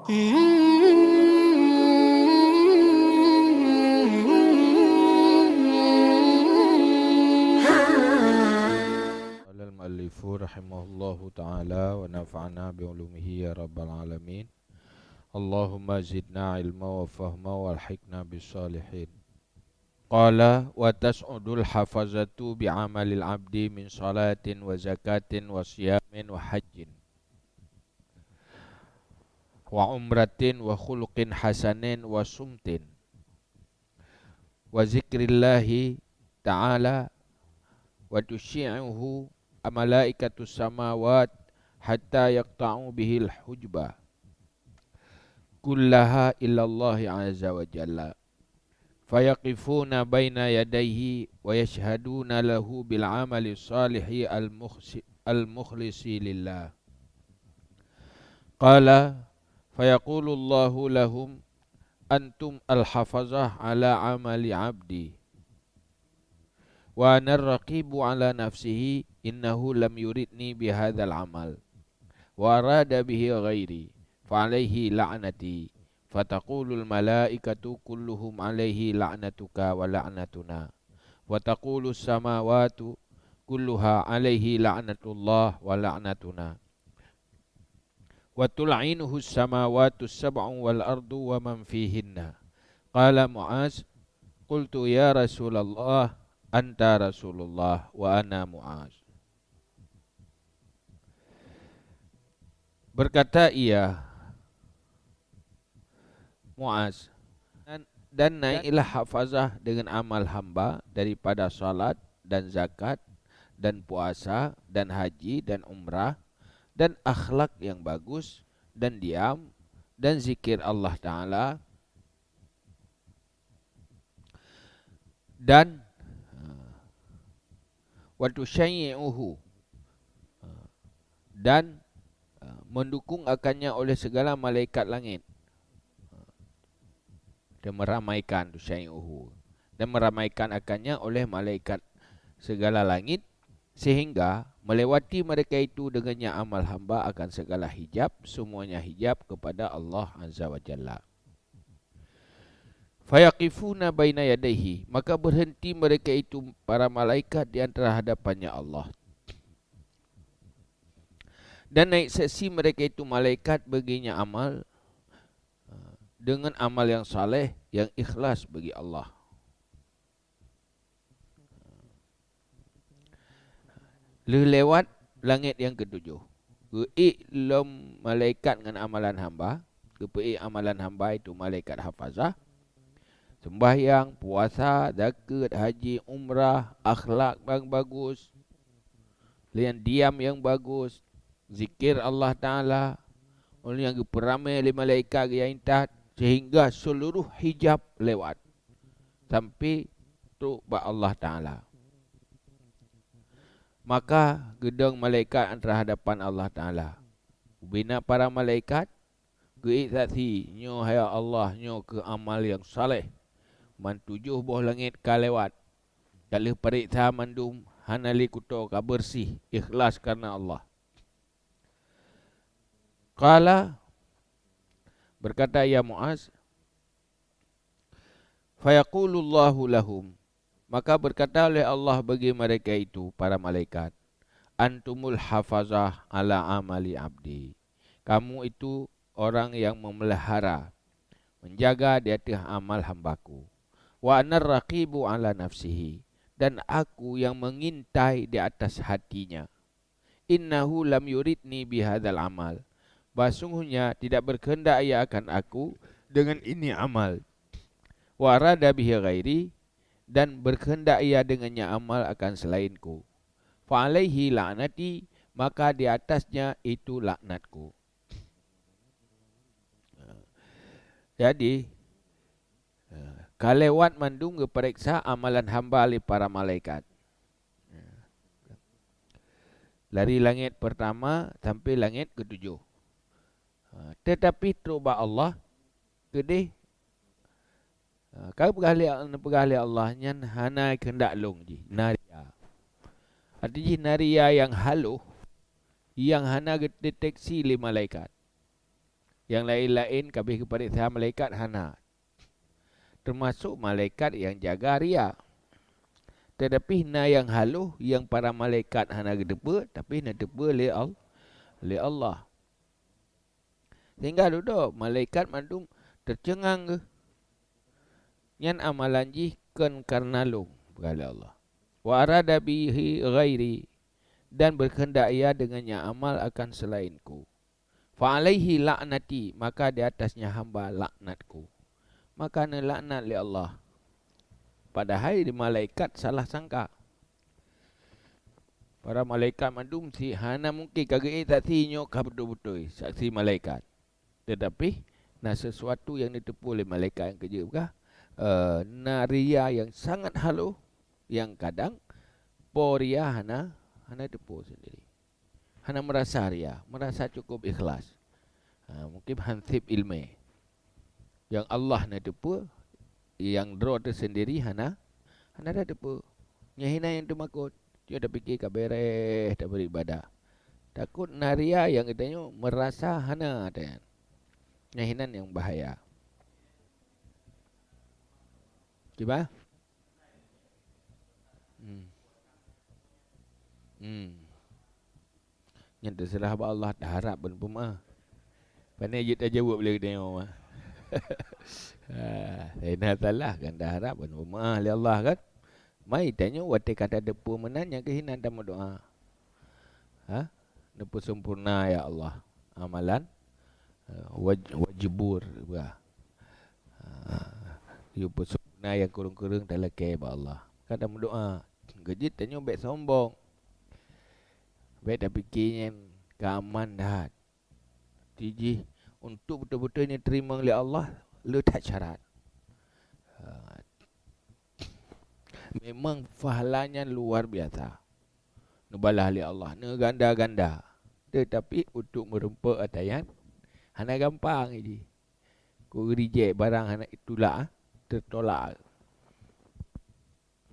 قال المؤلف رحمه الله تعالى ونفعنا بعلومه يا رب العالمين. اللهم زدنا علما وفهما والحقنا بالصالحين. قال وتسعد الحفظة بعمل العبد من صلاة وزكاة وصيام وحج وعمرة وخلق حسن وصمت وذكر الله تعالى وتشيعه ملائكة السماوات حتى يقطعوا به الحجبة كلها إلا الله عز وجل فيقفون بين يديه ويشهدون له بالعمل الصالح المخلص لله. قال فيقول الله لهم أنتم الحفظة على عمل عبدي وأنا الرقيب على نفسه إنه لم يردني بهذا العمل وأراد به غيري فعليه لعنتي فتقول الملائكة كلهم عليه لعنتك ولعنتنا وتقول السماوات كلها عليه لعنة الله ولعنتنا وتلعنه السماوات السبع والأرض ومن فيهن. قال معاذ قلت يا رسول الله أنت رسول الله وأنا معاذ. Berkata ia Muaz, dan naiklah hafazah dengan amal hamba daripada salat dan zakat dan puasa dan haji dan umrah dan akhlak yang bagus dan diam dan zikir Allah Ta'ala dan watusyai'uhu dan mendukung akannya oleh segala malaikat langit dan meramaikan tusyai'uhu dan meramaikan akannya oleh malaikat segala langit sehingga melewati mereka itu dengannya amal hamba akan segala hijab, semuanya hijab kepada Allah Azza wa Jalla. Fayaqifuna baina yadayhi, maka berhenti mereka itu para malaikat di antara hadapannya Allah. Dan naik sesi mereka itu malaikat baginya amal dengan amal yang saleh, yang ikhlas bagi Allah. Lewat langit yang ketujuh. Keik lom malaikat dengan amalan hamba. Kepeik amalan hamba itu malaikat hafazah. Sembahyang, puasa, zakat, haji, umrah, akhlak yang bagus. Yang diam yang bagus. Zikir Allah Ta'ala. Oleh yang peramai oleh malaikat yang intat. Sehingga seluruh hijab lewat. Sampai tu Allah Ta'ala. Maka gedung malaikat antara hadapan Allah Ta'ala. Bina para malaikat. Keik saksi. Nyo hai Allah. Nyo ke amal yang saleh. Man 7 buah langit ka lewat. Kalau periksa mandum. Hanali kuto ka bersih. Ikhlas karena Allah. Qala. Berkata ya Muaz. Fayaqulullahu lahum. Maka berkata oleh Allah bagi mereka itu, para malaikat, antumul hafazah ala amali abdi. Kamu itu orang yang memelihara, menjaga di atas amal hambaku. Wa anar raqibu ala nafsihi. Dan aku yang mengintai di atas hatinya. Innahu lam yuridni bihadzal amal. Sungguhnya tidak berkehendak ia akan aku dengan ini amal. Wa arada bihi ghairi. Dan berkehendak ia dengannya amal akan selainku. Fa'alaihi la'nati, maka di atasnya itu laknatku. Jadi, kalewat mandung keperiksa amalan hamba oleh para malaikat. Dari langit pertama sampai langit ketujuh. Tetapi tobat Allah, kedih kau pegali Allah nyan hana kendak long ji naria. Artinya naria yang haluh yang hana deteksi li malaikat. Yang lain-lain kabeh kepada malaikat hana. Termasuk malaikat yang jaga ria. Tetapi na yang haluh yang para malaikat hana gedepa tapi na depa le Allah. Sehingga duduk malaikat mandum tercengang ke. Nyan amalan jih kan karena lu berkata Allah. Wa arada bihi ghairi, dan berkehendak ia dengannya amal akan selainku. Fa alaihi la'nati, maka di atasnya hamba laknatku. Maka na laknat li Allah. Padahal di malaikat salah sangka. Para malaikat mandum si hana mungkin kagak saksi nyok betul-betul saksi malaikat. Tetapi na sesuatu yang ditepu oleh malaikat yang kerja bukan? Naria yang sangat halu, yang kadang poria hana tepu sendiri. Hana merasa ria, merasa cukup ikhlas. Mungkin hansib ilmu. Yang Allah na tepu, yang draw tersendiri hana dah tepu. Nyahina yang temakut, dia dah fikir kabereh tak beribadah. Takut naria yang katanya merasa hana ada. Nyahinan yang bahaya. Cuba? Yang terserah apa Allah dah harap pun pemah. Pandai je tak jawab boleh tengok mah. Saya salah kan dah harap pun pemah oleh Allah kan. Mai tanya wate kata depu menanya kehinan dalam doa. Depu sempurna ya Allah. Amalan wajibur bah. You pun sempurna yang kurung-kurung tak lekeh ba Allah. Kata berdoa, gejit tanya baik sombong. Baik dah fikirnya keaman dah. Tiji untuk betul-betul ini terima oleh Allah, lu tak syarat. Memang pahalanya luar biasa. Nubalah oleh Allah, ganda-ganda. Tetapi untuk merempak atayan, hana gampang ini. Kau reject barang hana itulah tertolak.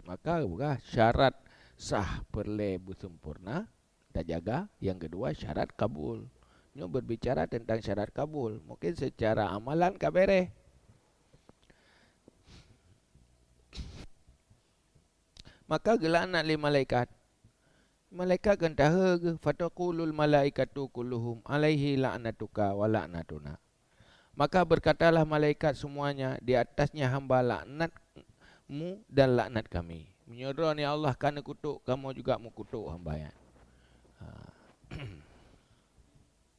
Maka bukan syarat sah perlebu sempurna tak jaga. Yang kedua syarat kabul. Nyo berbicara tentang syarat kabul. Mungkin secara amalan kabere. Maka gelana li malaikat. Malaikat kan tahu ke fataqulul malaikatu kulluhum alaihi la'natuka wa la'natuna. Maka berkatalah malaikat semuanya di atasnya hamba laknatmu dan laknat kami. Menyuruh ni Allah kerana kutuk, kamu juga mau kutuk hamba yang.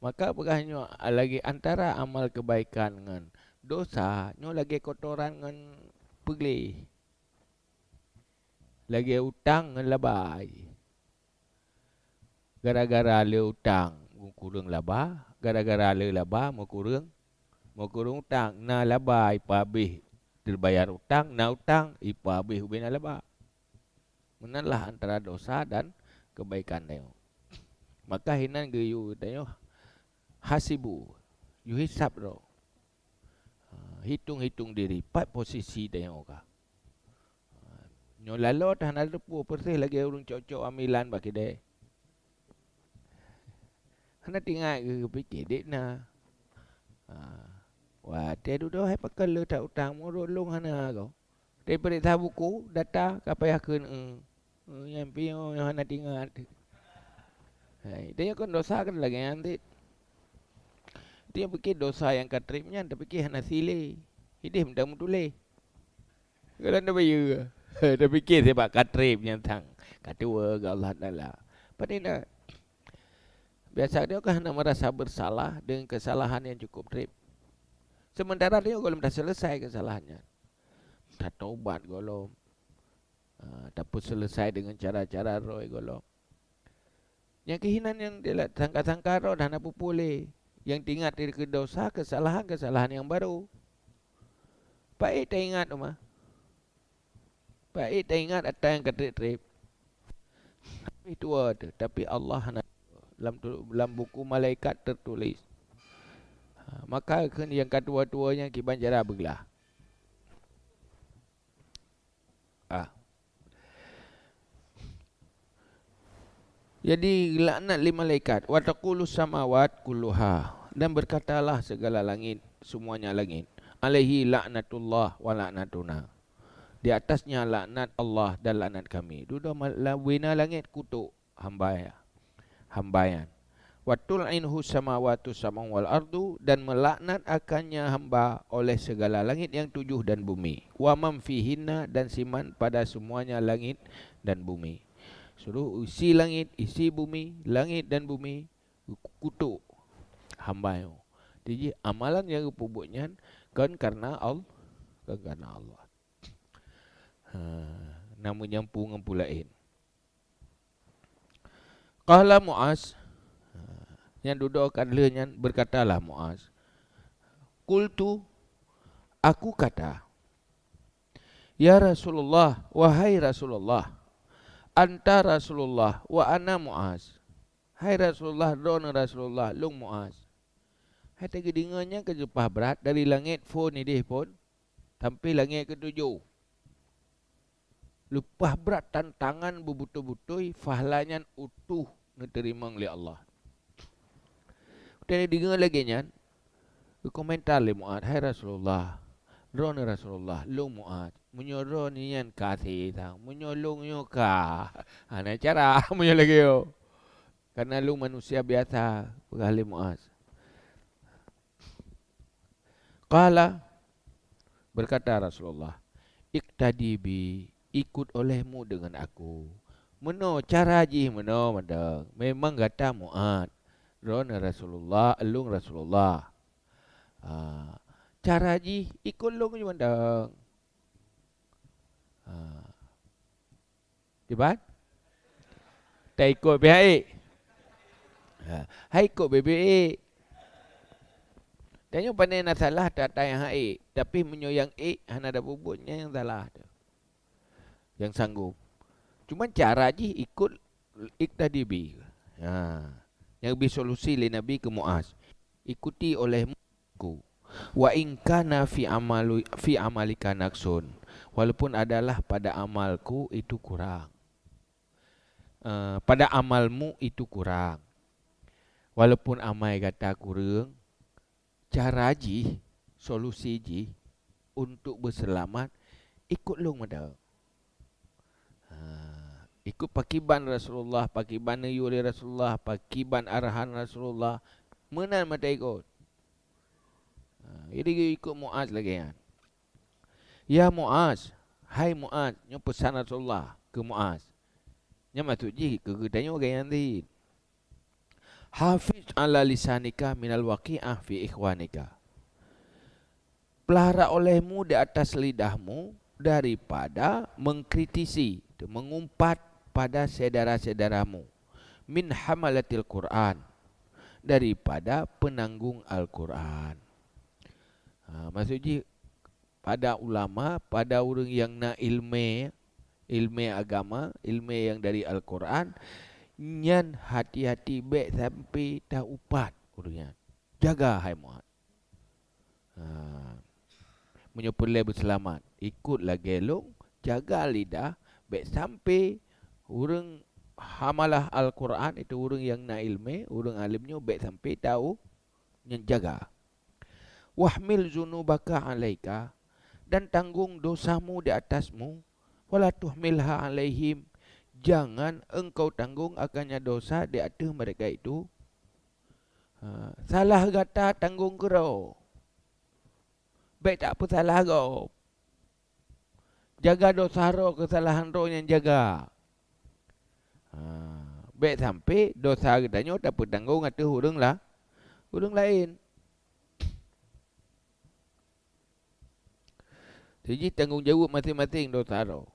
Maka bukannya lagi antara amal kebaikan dengan dosa, nyo lagi kotoran dengan pegli. Lagi utang dengan labai. Gara-gara le utang, kurang laba. Gara-gara le laba, mau kurang utang. Na laba, ipa habis terbayar utang. Na utang, ipa habis ubina laba. Menanlah antara dosa dan kebaikan dia. Maka hinan ke you tanya hasibu, you hisap ro. Hitung-hitung diri, pat posisi dia orang. Nyo lalu dah nak lepu persih lagi urung cocok amilan bagi dia. Hana tinggal ke fikir dek na. Wah, dia duduk hai pakai le tak utang murulung hana kau. Dia beri tahu buku data kapaya keun yang pio yang hana tinggal. Hai, dia kan dosa kan lagi nanti. Dia fikir dosa yang katripnya, dia fikir hana sile. Hidup dah mutule. Kalau anda bayar. Dia fikir sebab katrip yang tang. Kedua ke Allah Ta'ala. Padahal biasa dia kan nak merasa bersalah dengan kesalahan yang cukup trip. Sementara dia kalau dah selesai kesalahannya. Tak taubat kalau. Tak pun selesai dengan cara-cara roy kalau. Yang kehinan yang dia sangka-sangka roh dah nak pupulih. Yang diingat dari dosa, kesalahan yang baru. Baik tak ingat rumah. Baik tak ingat ada yang ketrip-trip. Itu ada. Tapi Allah dalam buku malaikat tertulis. Maka yang kedua-duanya kiban jara begelah. Jadi laknat li malaikat. Wa taqulu samawat kulluha. Dan berkatalah segala langit, semuanya langit, alaihi laknatullah wa laknatuna. Di atasnya laknat Allah dan laknat kami. Dua wina langit kutuk hambayan. Wa tul'inhu samawatu samang wal ardu, dan melaknat akannya hamba oleh segala langit yang tujuh dan bumi. Wa man fihinna, dan siman pada semuanya langit dan bumi. Suruh isi langit, isi bumi, langit dan bumi kutuk hamba itu. Jadi amalan yang perbuatnya kan karena Allah, Namun nyampu dengan pulain. Qala Muaz, yang duduk kadlanya berkatalah Muaz, qultu, aku kata, ya Rasulullah, wahai Rasulullah, anta Rasulullah wa ana Muaz. Hai Rasulullah, dona Rasulullah, lung Muaz. Hai tadi dengarnya kejepah berat dari langit phone ni dia pun sampai langit ketujuh. Lepas berat tantangan berbutul-butul, fahlanya utuh diterima oleh Allah. Tadi dengar lagi nya, komentar le Muaz, hai Rasulullah, dona Rasulullah, lung Muaz. Menyuruh ni yang kasih tang, menyolong yo ka. Ana cara menyolong yo. Karena lu manusia biasa, berkali Muaz. Qala, berkata Rasulullah, iktadi bi, ikut olehmu dengan aku. Meno cara ji meno madang. Memang kata Muaz, rona Rasulullah, elung Rasulullah. Cara ji ikut lung je madang. Cepat? Tak ikut pihak. Hai ikut BBA. Tanya pandai nak salah tak tanya hai. Tapi menyoyang hana ada bubutnya yang salah. Yang sanggup. Cuma cara je ikut tadi bi. Yang lebih solusi le Nabi ke Muaz. Ikuti olehmu. Wa in kana fi amalika naqsun. Walaupun adalah pada amalku itu kurang. Pada amalmu itu kurang. Walaupun amai kata kurang, cara ji, solusi ji untuk berselamat, ikut long ada. Ikut pakiban Rasulullah, pakiban yuri Rasulullah, pakiban arahan Rasulullah. Menan mata ikut. Jadi ikut Muaz lagi kan. Ya Muaz, hai Muaz, nyo pesan Rasulullah ke Muaz. Nya maksud ji ke tanya orang yang lain. Hafiz ala lisanika minal waqi'ah fi ikhwanika. Pelihara olehmu di atas lidahmu daripada mengkritisi, mengumpat pada saudara-saudaramu. Min hamalatil Quran, daripada penanggung Al-Quran. Maksudnya pada ulama, pada orang yang nak ilmu agama, ilmu yang dari Al-Quran, nyan hati-hati baik sampai tak upat orangnya. Jaga hai Muaz. Menyepulai berselamat. Ikutlah gelong, jaga lidah baik sampai orang hamalah Al-Quran itu orang yang nak ilmu, orang alimnya baik sampai tahu nyan jaga. Wahmil zunubaka alaika, dan tanggung dosamu di atasmu. Wala tuhmilha alaihim, jangan engkau tanggung akannya dosa di atas mereka itu. Salah kata tanggung kau. Baik tak apa salah kau. Jaga dosa roh, kesalahan roh yang jaga. Baik sampai dosa katanya tak apa tanggung atas orang lain. Jadi tanggungjawab masing-masing dosa roh.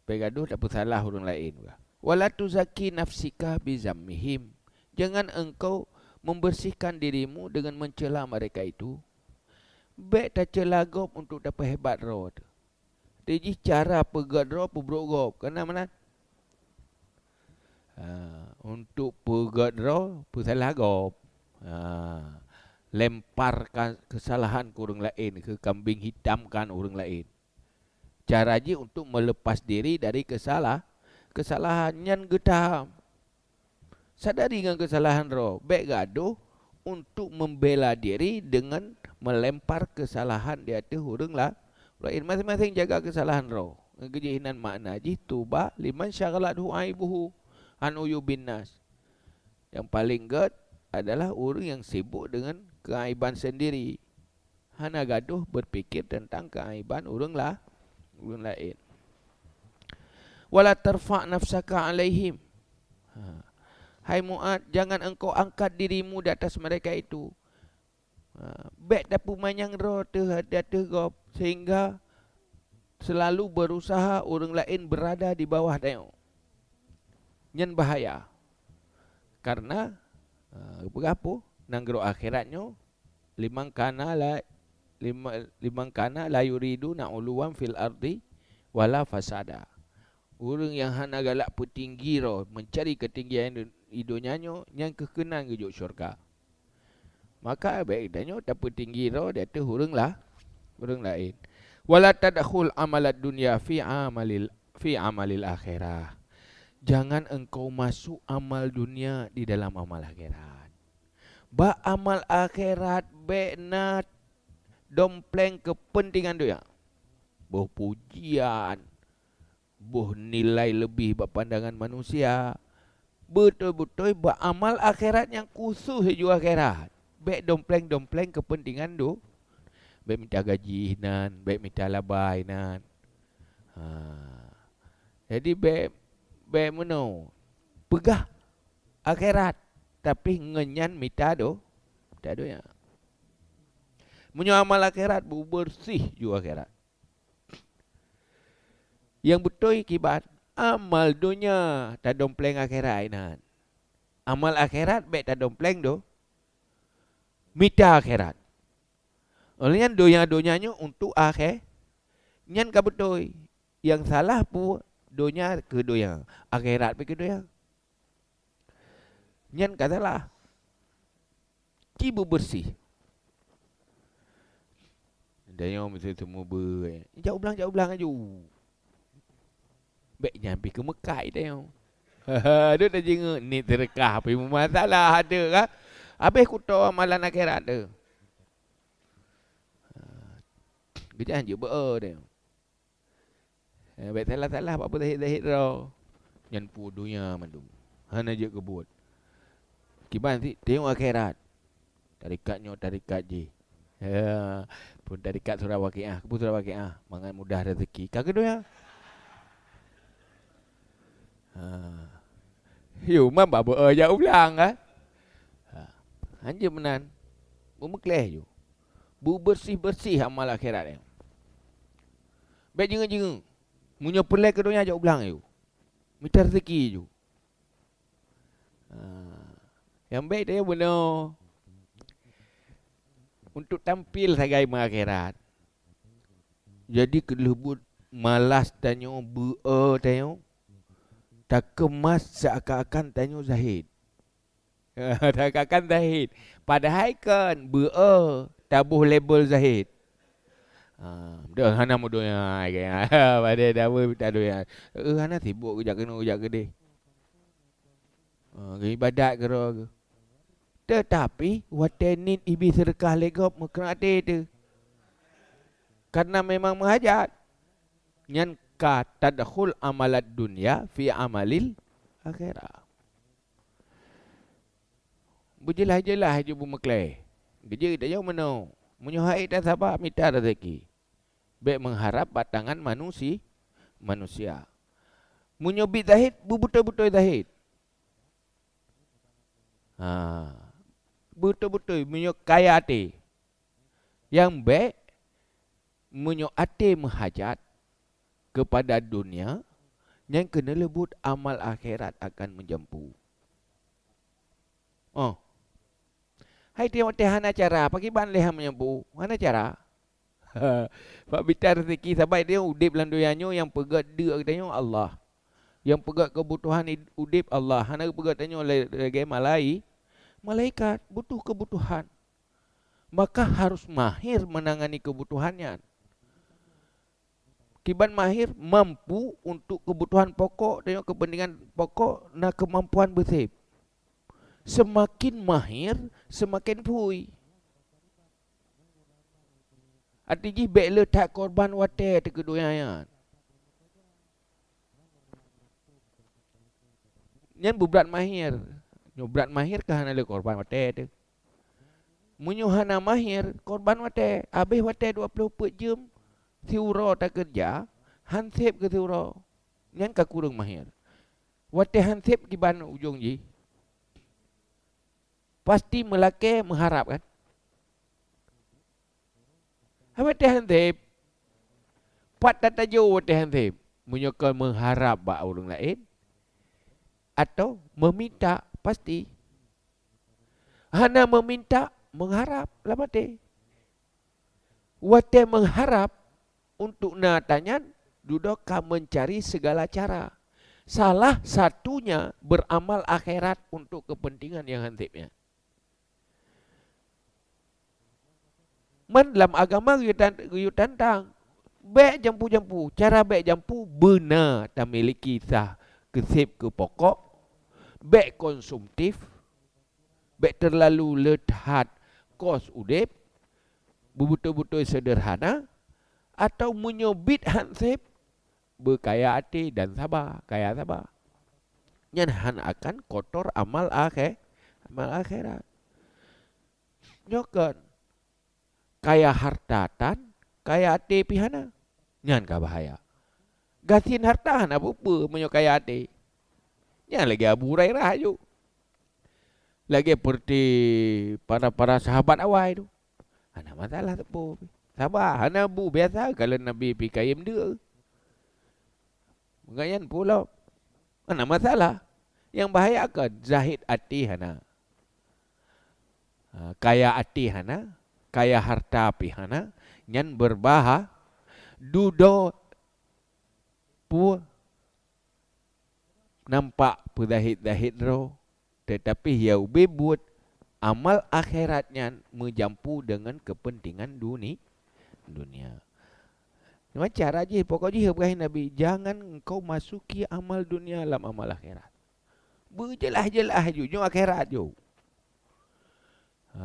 Pegaduh tak bersalah orang lain. Wala tuzaki nafsika bizammihim, jangan engkau membersihkan dirimu dengan mencela mereka itu. Baik tak celagop untuk dapat hebat roh. Jadi cara pegat roh pebruk gop. Kena mana? Untuk pegat roh bersalah gop. Lemparkan kesalahan ke orang lain, ke kambing hitamkan orang lain. Cara je untuk melepas diri dari kesalahan yang getah. Sadari dengan kesalahan roh. Baik gaduh untuk membela diri dengan melempar kesalahan di atas orang lah. Masing-masing jaga kesalahan roh. Kejihinan makna jitu ba liman syaghalathu aibuhu an uyubin nas. Yang paling gad adalah orang yang sibuk dengan keaiban sendiri. Hana gaduh berfikir tentang keaiban orang lain. Wala tarfa' nafsaka alaihim. Hai Mu'ad, jangan engkau angkat dirimu di atas mereka itu. Baik dapu manyang roh gop sehingga selalu berusaha orang lain berada di bawah tengok. Nyen bahaya. Karena apa? Nanggro akhiratnya limang kana la yuridu na'uluwan fil ardi wala fasada. Orang yang hana galak petinggi roh mencari ketinggian hidupnya yang kekenan ke syurga. Maka baik danyo dapat tinggi roh dia tu orang lain. Wala tadkhul amalad dunya fi amalil akhirah. Jangan engkau masuk amal dunia di dalam amal akhirat. Ba amal akhirat benar dompleng kepentingan dia. Boh pujian, boh nilai lebih berpandangan manusia. Betul-betul beramal akhirat yang khusus hiju akhirat. Baik dompleng kepentingan tu. Baik minta gaji nan, baik minta labai nan. Jadi baik mana? Pegah akhirat. Tapi ngenyan minta tu. Tak ada ya. Munyo amal akhirat bersih juga akhirat. Yang betul kibat amal dunia tak dompleng akhirat nan. Amal akhirat baik tak dompleng do. Mita akhirat. Olehnya dunia-dunianya untuk akhir. Nyan ka betul. Yang salah pu dunia ke dunia. Akhirat pi ke dunia. Nyan ka salah. Kibu bersih. Daya mesti semua jauh belang aju. Baik nyampi ke Mekah dia. Ada dah jenguk ni terkah apa masalah ada kan? Habis ku tahu amalan akhirat dia. Gejah je dia. Baik salah apa zahid roh. Nyan pu dunia mandu. Hana je kebut. Kiban si tengok akhirat. Tarikat je. Pun tarikat surah Waqiah, kebut surah Waqiah, mangan mudah rezeki. Kagak doya. Yo mamba jauh ulang ah. Hanya menan. Memekleh jo. Bersih-bersih amal akhirat dia. Baik jenga-jenga. Munyo pelai ke dunia jauh ulang yo. Minta rezeki jo. Yang baik dia benar. Untuk tampil sebagai akhirat. Jadi kelebut malas tanya tanya. Tak kemas seakan-akan tanya zahid. Tak akan zahid. Padahal kan tabuh label zahid. Dah hana mudo yang pada dah tak ada yang. Hana sibuk kerja ke. Ibadat ke roh. Tetapi watenin ibi serkah legop mekrate tu. Karena memang menghajat. Nyan ka tadkhul amalat dunya fi amalil akhirah. Berjelah-jelah je bumekleh. Geje tak jauh mana. Munyo haid dan sabar minta rezeki. Baik mengharap batangan manusia. Munyo bid zahid betul-betul zahid. Betul-betul munyo kaya hati. Yang baik munyo hati menghajat kepada dunia yang kena lebut amal akhirat akan menjempu. Hai tengok hana cara pagi ban leha menyempu. Hana cara? Pak bitar rezeki sabai dia udip lan doyanyo yang pegat dia tanya Allah. Yang pegat kebutuhan udip Allah. Hana pegat tanya lagi malaikat butuh kebutuhan. Maka harus mahir menangani kebutuhannya. Kiban mahir mampu untuk kebutuhan pokok, tengok kepentingan pokok, nak kemampuan bersih. Semakin mahir, semakin pui. Artinya baik letak korban wate te kedua ayat. Nyan berat mahir. Berat mahir ke hana le korban wate te. Munyo hana mahir korban wate. Habis wate 24 jam. Tiuro tak kerja. Hansip ke tiuro. Nyan ka kurang mahir. Wate hansip di ban ujung ji. Pasti melake mengharap kan. Wate hansip. Pat tata jo wate hansip. Munyo kau mengharap bak orang lain. Atau meminta pasti. Hana meminta, mengharap lah mati. Wate mengharap untuk natanya dudukkan mencari segala cara. Salah satunya beramal akhirat untuk kepentingan yang hantipnya. Men dalam agama you tantang baik jampu-jampu, cara baik jampu benar tak miliki sah kesip ke pokok. Baik konsumtif, baik terlalu lehat kos udip, betul-betul sederhana, atau menyobit hansip, berkaya hati dan sabar, kaya sabar. Yang han akan kotor amal akhirat. Nyokan, kaya hartatan, kaya hati pihana, nyan ka bahaya. Gasin harta hana apa menyokaya hati. Ya lagi Abu Hurairah tu. Lagi seperti para sahabat awal tu. Ada masalah tak apa. Sabar, hana bu biasa kalau Nabi pergi kaim dia. Mengayan pula. Ada masalah. Yang bahaya ke zahid hati hana. Kaya hati hana, kaya harta pi hana, nyan berbahaya dudo pu nampak pedahit-dahit roh, tetapi ia buat amal akhiratnya menjampu dengan kepentingan dunia. Macam cara je, pokoknya Ibrahim Nabi, jangan engkau masuki amal dunia dalam amal akhirat. Berjelas-jelas je, akhirat je.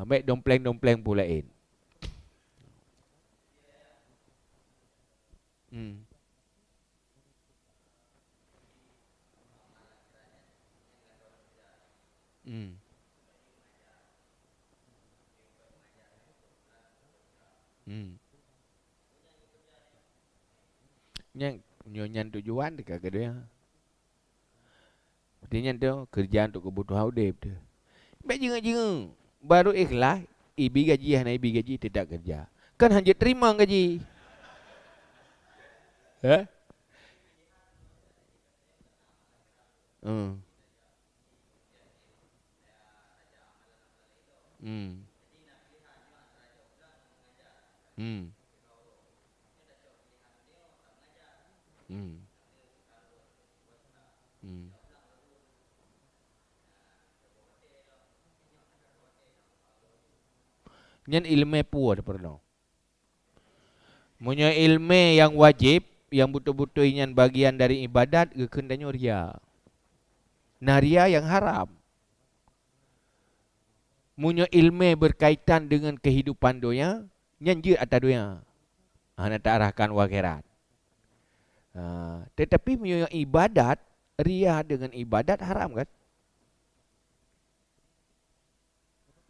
Baik dompleng-dompleng pulain. Nyanyan tujuan dekat kedua. Artinya tu kerjaan untuk kebutuhan hidup tu. Baik jenga-jenga baru ikhlas, ibi gaji hana ibi gaji tidak kerja. Kan hanya terima gaji. Ha? Hmm. Hmm. Hmm. Hmm. Hmm. Nyan ilmu pun ada perlu. Punya ilmu yang wajib, yang betul-betul inyan bagian dari ibadat, kendanya ria. Nah ria yang haram. Punya ilmu berkaitan dengan kehidupan dunia, nyanjir atas dunia. Nak tak arahkan wakhirat. Tetapi punya ibadat, ria dengan ibadat haram kan?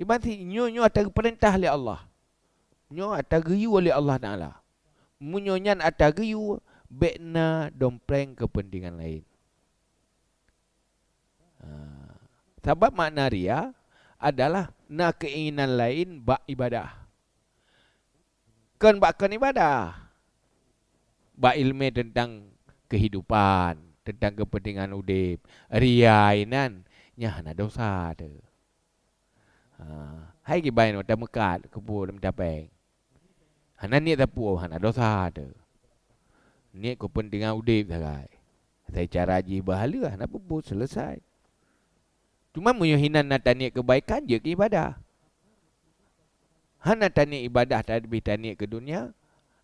Ibarat nyo atas perintah oleh Allah. Nyo atas geyu oleh Allah Ta'ala. Munyo nyan atas geyu, bekna dompleng kepentingan lain. Sebab makna ria adalah nak keinginan lain bak ibadah. Kan bakkan ibadah. Bak ilmu tentang kehidupan, tentang kepentingan udip. Ria inan nyah dosa tu. Hai kibain mata mekat kebur dan mencapai. Hana ni tapu hana dosa tu. Ni kepentingan udip sagai. Saya cara haji bahala hana pupus selesai. Cuma menyuhinan nak taniak kebaikan je ke ibadah. Hana taniak ibadah tapi taniak ke dunia.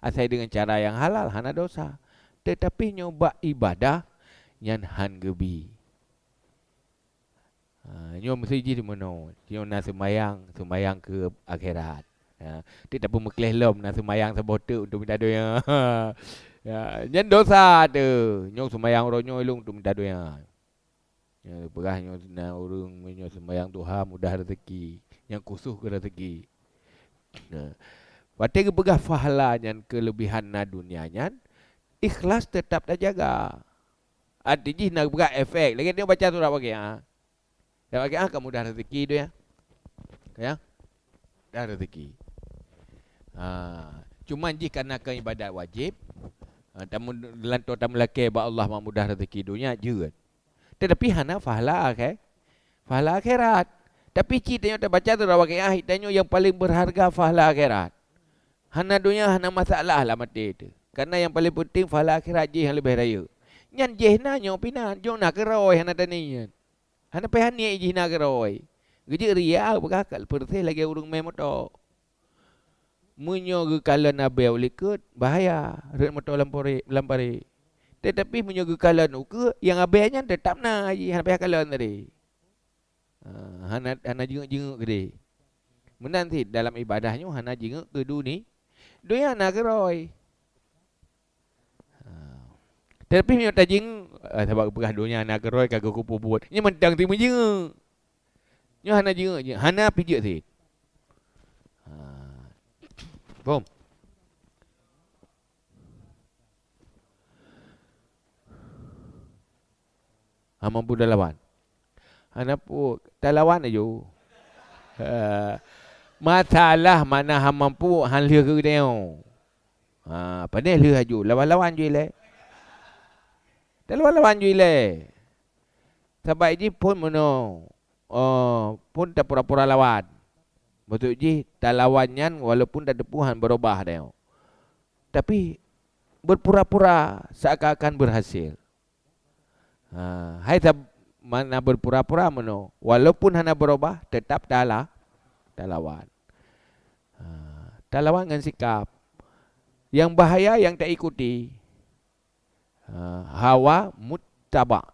Asal dengan cara yang halal hana dosa. Tetapi nyoba ibadah yang han gebi. Nyo mesti ji di mana? Nyo nak sembayang ke akhirat. Dia tak pun mekleh lom nak sembayang sebotek untuk minta doa. Nyen dosa tu. Nyo sembayang ronyo ilung untuk minta doa. Perah nyo nak urung nyo sembayang Tuhan mudah rezeki. Yang khusus ke rezeki. Watai ke pegah fahala nyan kelebihan na dunia nyan. Ikhlas tetap dah jaga. Artinya nak buka efek. Lagi dia baca surah Waqiah. Surah Waqiah kamu dah rezeki tu ya. Ya. Dah rezeki. Cuma jika nak ke ibadat wajib, tamu lanto tamu laki ba Allah memudah rezeki dunia je. Tetapi hana fahala fahala akhirat. Tapi citanya tak baca surah Waqiah, hitanya yang paling berharga fahala akhirat. Hana dunia hana masalah lah mati itu. Karena yang paling penting fahala akhirat je yang lebih raya. Nyan jehna nyo pinan jong nak keroi hana tanian. Hana pehani jehna keroi. Geje ria bekakal perteh lagi urung main motor. Munyo ge kalan abe ulikut bahaya red motor lampari. Tetapi munyo ge kalan uke yang abenya tetap na hana peh kalan tadi. Hana jenguk-jenguk gede. Menanti dalam ibadahnya hana jenguk ke dunia. Dunia nak keroi. Tapi punya tajing sebab pegah dunia nak keroi kagak kupu buat. Ini mentang timu je. Ni hana je. Hana pijak sit. Bom. Mampu dah lawan. Hana pu dah lawan aja. Masalah mana mampu han lia ke dia. Pandai lia aju. Lawan-lawan je le. Lawan-lawan je le. Sebab ini pun mana. Pun tak pura-pura lawan. Betul je, tak lawannya walaupun tak depuhan berubah dia. Tapi berpura-pura seakan-akan berhasil. Hai mana berpura-pura mana. Walaupun hana berubah, tetap tak lawan. Tak lawan dengan sikap. Yang bahaya yang tak ikuti. Hawa muttaba.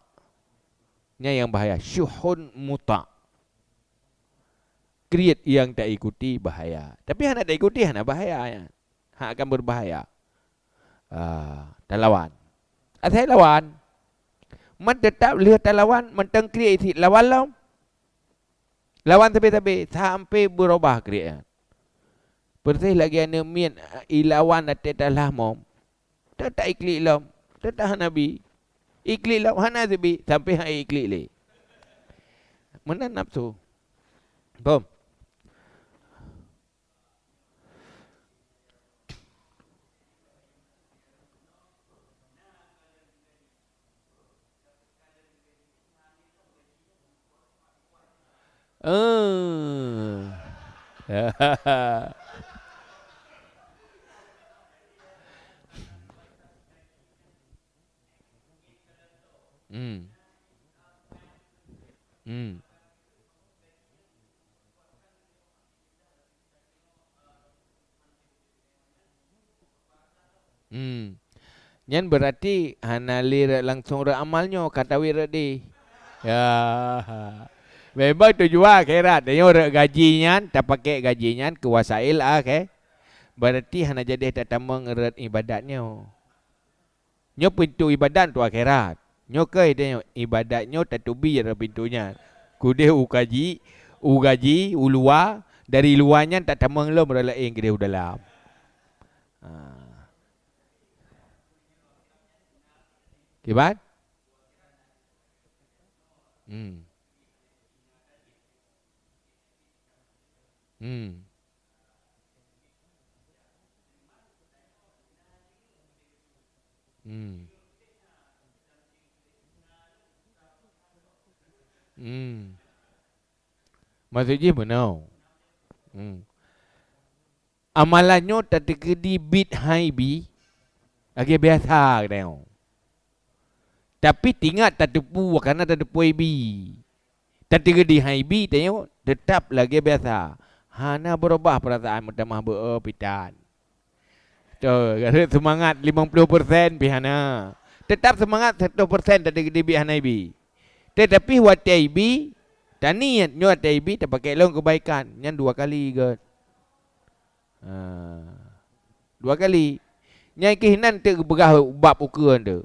Nya yang bahaya. Syuhun muta. Create yang tak ikuti bahaya. Tapi hana tak ikuti hana bahaya. Hak akan berbahaya. Tak lawan. Saya lawan. Man tetap lihat tak lawan. Mentang create lawan lah. Lawan tapi sampai berubah create. Pertih lagi anda mian ilawan atet dah mom. Tak iklik lam. Tak nabi. Iklik lam hana nabi sampai hai iklik le. Mana nafsu. Bom. Nyan berarti hana lir langsung amalnya kata wiradi. Ya. Memang tujuan akhirat. Dia orang gajinya, tak pakai gajinya ke wasail ke. Berarti hana jadi tak tambah ngerat ibadatnya. Nyo pintu ibadat tu akhirat. Nyo ke dia ibadatnya tatubi ada pintunya. Kude ugaji, ulua dari luarnya tak tambah lo merelain ke dia dalam. Kibat? Maksudnya benar. Amalannya tak terkedi bit hai bi. Lagi biasa dia. Tapi tinggal tak tepu kerana tak tepu bi. Tak terkedi hai bi tengok tetap lagi biasa. Hana berubah perasaan pertama berpitan. Tu semangat 50% pihana. Tetap semangat 100% tak terkedi bi hanai bi. Tetapi watai bi Dan ni nyuat taibi tak pakai long kebaikan. Yang 2 kali ke. 2 kali. Nyai kehinan te berah bab ukuran tu.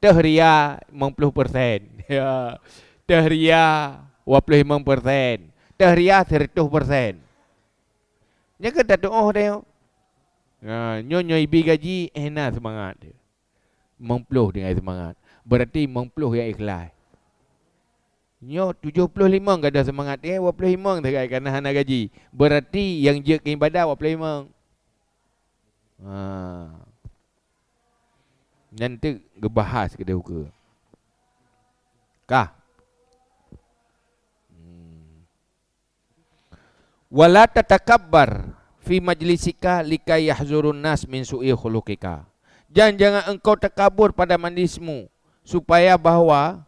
Teh ria 50%. Ya. Teh ria 25%. Teh ria 100%. Nya ke tak doh dia. Nyo ibi gaji enak semangat dia. 50 dengan semangat. Berarti 50 yang ikhlas. Nyo 75 enggak ada semangat dia, 25 tak kena hana gaji. Berarti yang je ke ibadah 25. Nanti gebahas ke dia ke. Kah? Wala tatakabbar fi majlisika likai yahzurun nas min su'i khuluqika. Jangan engkau takabur pada majlismu supaya bahwa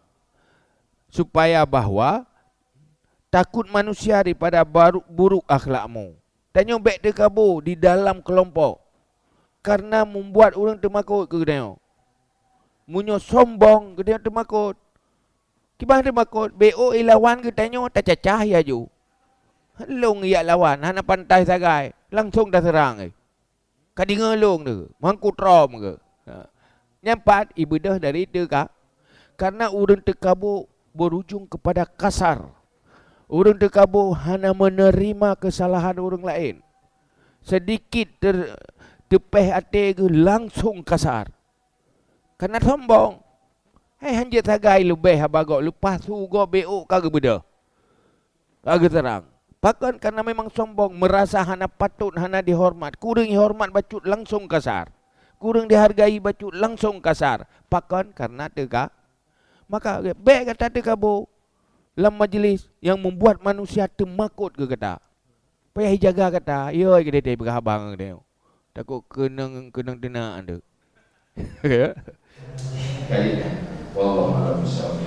takut manusia daripada buruk akhlakmu. Tanya baik terkabur di dalam kelompok karena membuat orang termakut ke dia. Munyo sombong ke dia termakut. Kibang termakut BO lawan ke tanya tak cacah ya ju. Long ya lawan hana pantai sagai langsung dah serang kadinga long tu mangku trom ke. Nyampat ibadah dari itu kak. Karena orang terkabur berujung kepada kasar. Orang terkabur hanya menerima kesalahan orang lain. Sedikit tepeh hati ke langsung kasar. Karena sombong. Hanjit sagai lebih habagok lepas tu go beok kagak beda. Kagak terang. Bahkan karena memang sombong, merasa hana patut, hana dihormat. Kurang dihormat bacut langsung kasar. Kurang dihargai bacut langsung kasar. Bahkan karena tegak. Maka baik kata terkabur dalam majlis yang membuat manusia termakut ke kata. Payah jaga kata. Ya kita dia berhabang dia. Takut kenang tenang anda. Kali wallahu a'lam bishawab.